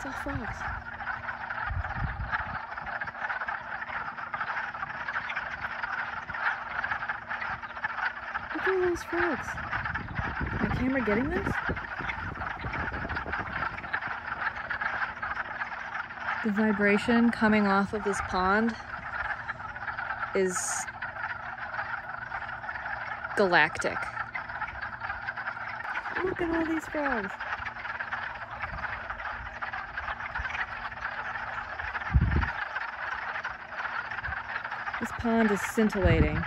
It's all frogs. Look at all those frogs. Is my camera getting this? The vibration coming off of this pond is galactic. Look at all these frogs. This pond is scintillating.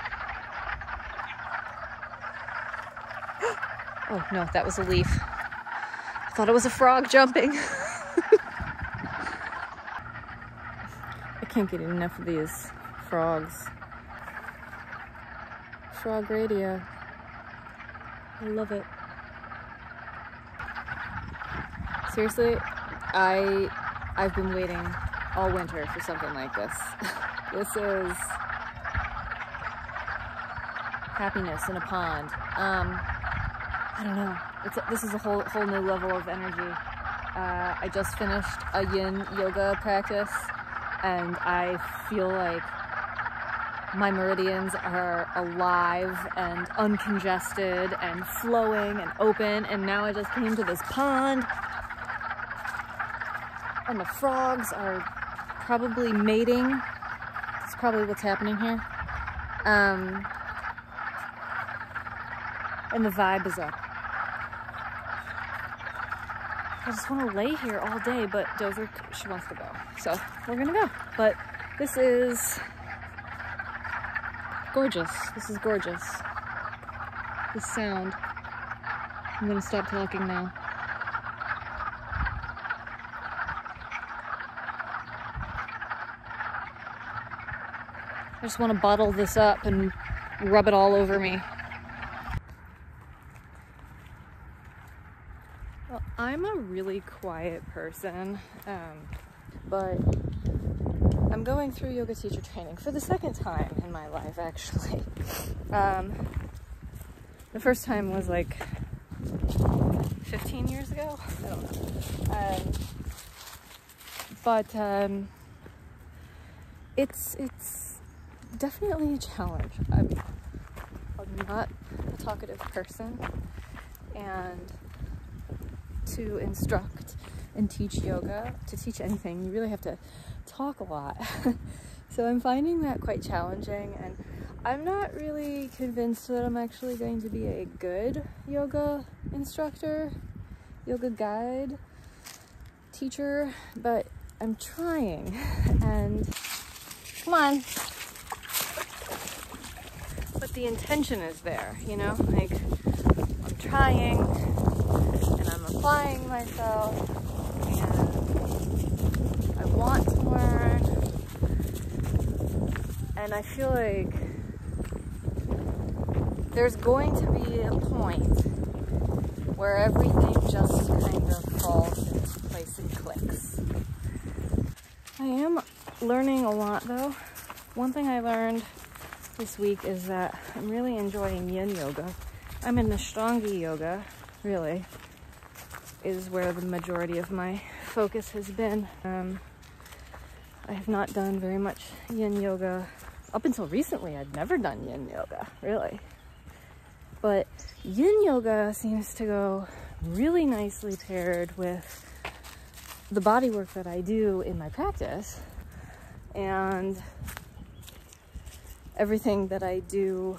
Oh no, that was a leaf. I thought it was a frog jumping. I can't get enough of these frogs. Frog radio. I love it. Seriously, I've been waiting all winter for something like this. This is happiness in a pond. I don't know. This is a whole new level of energy. I just finished a yin yoga practice, and I feel like my meridians are alive and uncongested and flowing and open, and now I just came to this pond, and the frogs are probably mating. That's probably what's happening here. And the vibe is up. I just want to lay here all day, but Dozer, she wants to go. So we're gonna go. But this is gorgeous. This is gorgeous. This sound. I'm gonna stop talking now. I just want to bottle this up and rub it all over me. Well, I'm a really quiet person, but I'm going through yoga teacher training for the second time in my life, actually. The first time was like 15 years ago? I don't know. But it's definitely a challenge. I'm not a talkative person, and to instruct and teach yoga, to teach anything, you really have to talk a lot. So I'm finding that quite challenging, and I'm not really convinced that I'm actually going to be a good yoga instructor, yoga guide, teacher, but I'm trying. And come on. But the intention is there, you know? Like, I'm trying, and I'm applying myself, and I want to learn, and I feel like there's going to be a point where everything just kind of falls into place and clicks. I am learning a lot though. One thing I learned this week is that I'm really enjoying yin yoga. I'm in Ashtanga yoga, really, is where the majority of my focus has been. I have not done very much yin yoga. Up until recently, I'd never done yin yoga, really. But yin yoga seems to go really nicely paired with the body work that I do in my practice, and everything that I do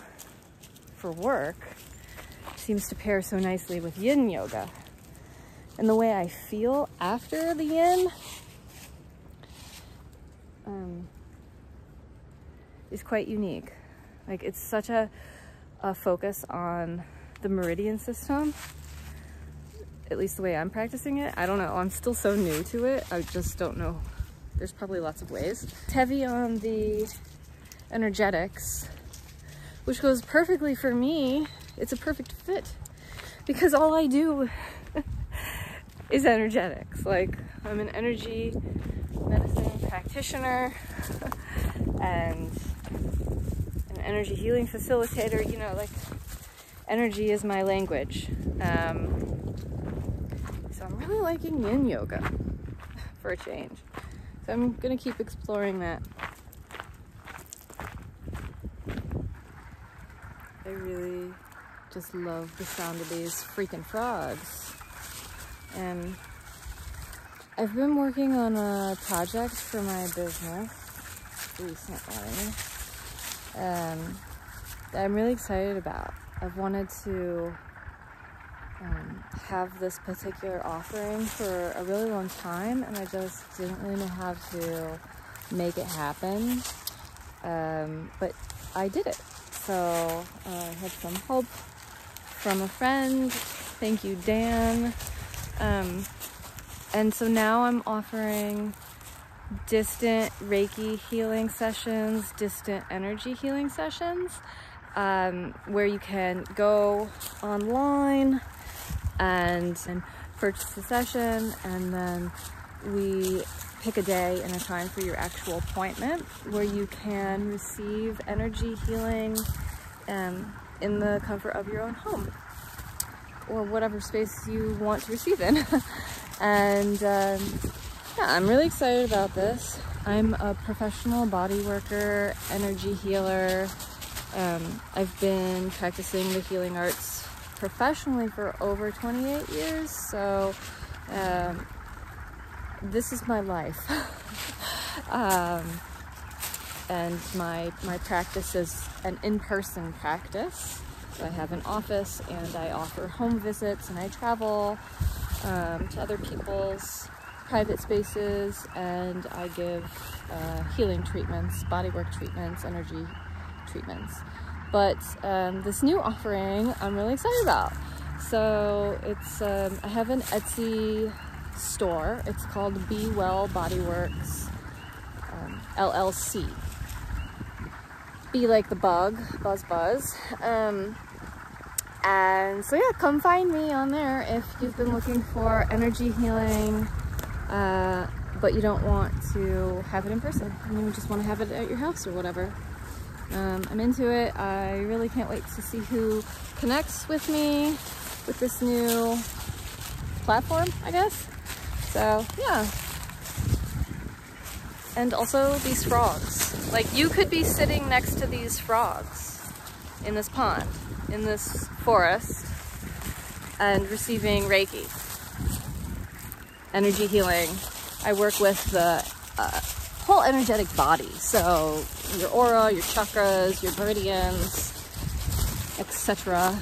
for work seems to pair so nicely with yin yoga. And the way I feel after the yin is quite unique. Like, it's such a focus on the meridian system, at least the way I'm practicing it. I don't know, I'm still so new to it. I just don't know. There's probably lots of ways. It's heavy on the energetics, which goes perfectly for me. It's a perfect fit because all I do is energetics. Like, I'm an energy medicine practitioner and an energy healing facilitator. You know, like, energy is my language. So I'm really liking yin yoga. for a change. So I'm gonna keep exploring that. I really just love the sound of these freaking frogs. And I've been working on a project for my business recently that I'm really excited about. I've wanted to have this particular offering for a really long time, and I just didn't really know how to make it happen, but I did it. So I had some help from a friend. Thank you, Dan. And so now I'm offering distant Reiki healing sessions, distant energy healing sessions, where you can go online and purchase a session, and then we pick a day and a time for your actual appointment where you can receive energy healing in the comfort of your own home or whatever space you want to receive in. And yeah, I'm really excited about this. I'm a professional body worker, energy healer. I've been practicing the healing arts professionally for over 28 years, so this is my life. And my practice is an in-person practice. So I have an office and I offer home visits, and I travel to other people's private spaces, and I give healing treatments, bodywork treatments, energy treatments. But this new offering I'm really excited about. So it's I have an Etsy store. It's called Be Well Bodyworks LLC. Be like the bug, buzz buzz. And so yeah, come find me on there if you've been looking for energy healing, but you don't want to have it in person and you just want to have it at your house or whatever. I'm into it. I really can't wait to see who connects with me with this new platform, I guess. So yeah. And also these frogs. Like, you could be sitting next to these frogs in this pond, in this forest, and receiving Reiki, energy healing. I work with the whole energetic body, so your aura, your chakras, your meridians, etc.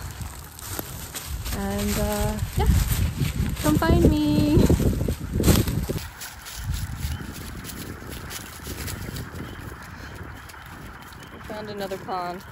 And yeah, come find me. We found another pond.